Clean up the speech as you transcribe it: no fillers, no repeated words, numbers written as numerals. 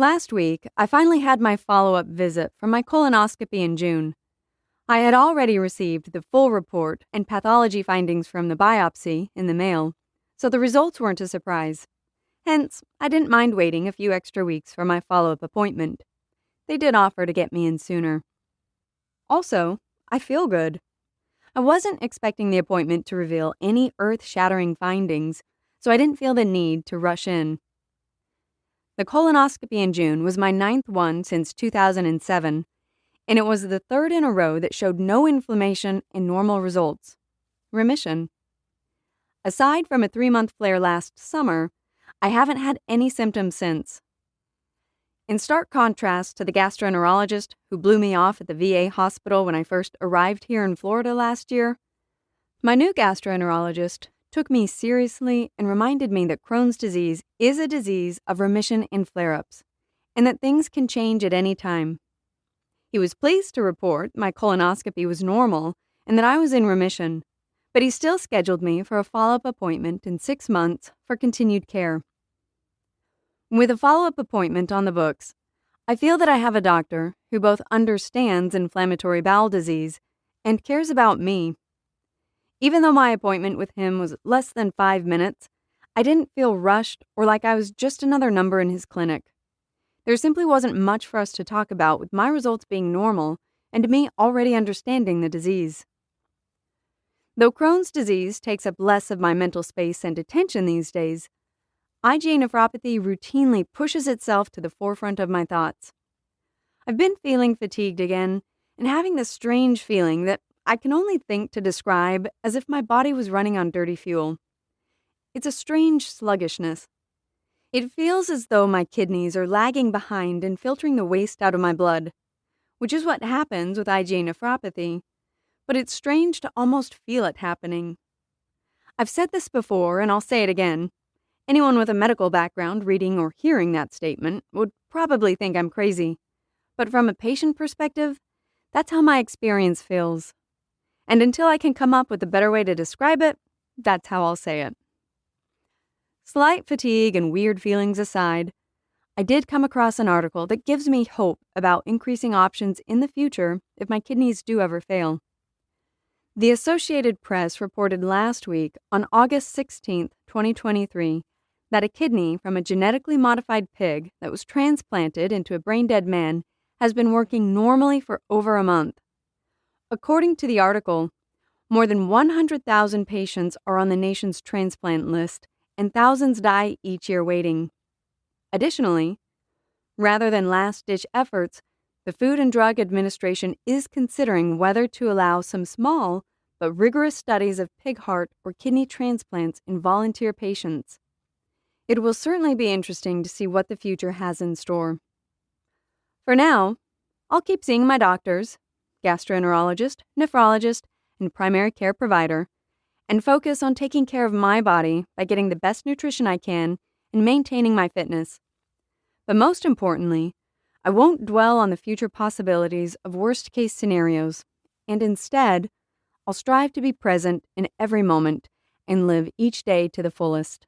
Last week, I finally had my follow-up visit from my colonoscopy in June. I had already received the full report and pathology findings from the biopsy in the mail, so the results weren't a surprise. Hence, I didn't mind waiting a few extra weeks for my follow-up appointment. They did offer to get me in sooner. Also, I feel good. I wasn't expecting the appointment to reveal any earth-shattering findings, so I didn't feel the need to rush in. The colonoscopy in June was my 9th one since 2007, and it was the 3rd in a row that showed no inflammation and normal results. Remission. Aside from a 3-month flare last summer, I haven't had any symptoms since. In stark contrast to the gastroenterologist who blew me off at the VA hospital when I first arrived here in Florida last year, my new gastroenterologist took me seriously and reminded me that Crohn's disease is a disease of remission and flare-ups, and that things can change at any time. He was pleased to report my colonoscopy was normal and that I was in remission, but he still scheduled me for a follow-up appointment in 6 months for continued care. With a follow-up appointment on the books, I feel that I have a doctor who both understands inflammatory bowel disease and cares about me. Even though my appointment with him was less than 5 minutes, I didn't feel rushed or like I was just another number in his clinic. There simply wasn't much for us to talk about with my results being normal and me already understanding the disease. Though Crohn's disease takes up less of my mental space and attention these days, IgA nephropathy routinely pushes itself to the forefront of my thoughts. I've been feeling fatigued again and having this strange feeling that I can only think to describe as if my body was running on dirty fuel. It's a strange sluggishness. It feels as though my kidneys are lagging behind in filtering the waste out of my blood, which is what happens with IgA nephropathy, but it's strange to almost feel it happening. I've said this before, and I'll say it again. Anyone with a medical background reading or hearing that statement would probably think I'm crazy, but from a patient perspective, that's how my experience feels. And until I can come up with a better way to describe it, that's how I'll say it. Slight fatigue and weird feelings aside, I did come across an article that gives me hope about increasing options in the future if my kidneys do ever fail. The Associated Press reported last week on August 16, 2023, that a kidney from a genetically modified pig that was transplanted into a brain-dead man has been working normally for over a month. According to the article, more than 100,000 patients are on the nation's transplant list, and thousands die each year waiting. Additionally, rather than last-ditch efforts, the Food and Drug Administration is considering whether to allow some small but rigorous studies of pig heart or kidney transplants in volunteer patients. It will certainly be interesting to see what the future has in store. For now, I'll keep seeing my doctors, gastroenterologist, nephrologist, and primary care provider, and focus on taking care of my body by getting the best nutrition I can and maintaining my fitness. But most importantly, I won't dwell on the future possibilities of worst-case scenarios, and instead, I'll strive to be present in every moment and live each day to the fullest.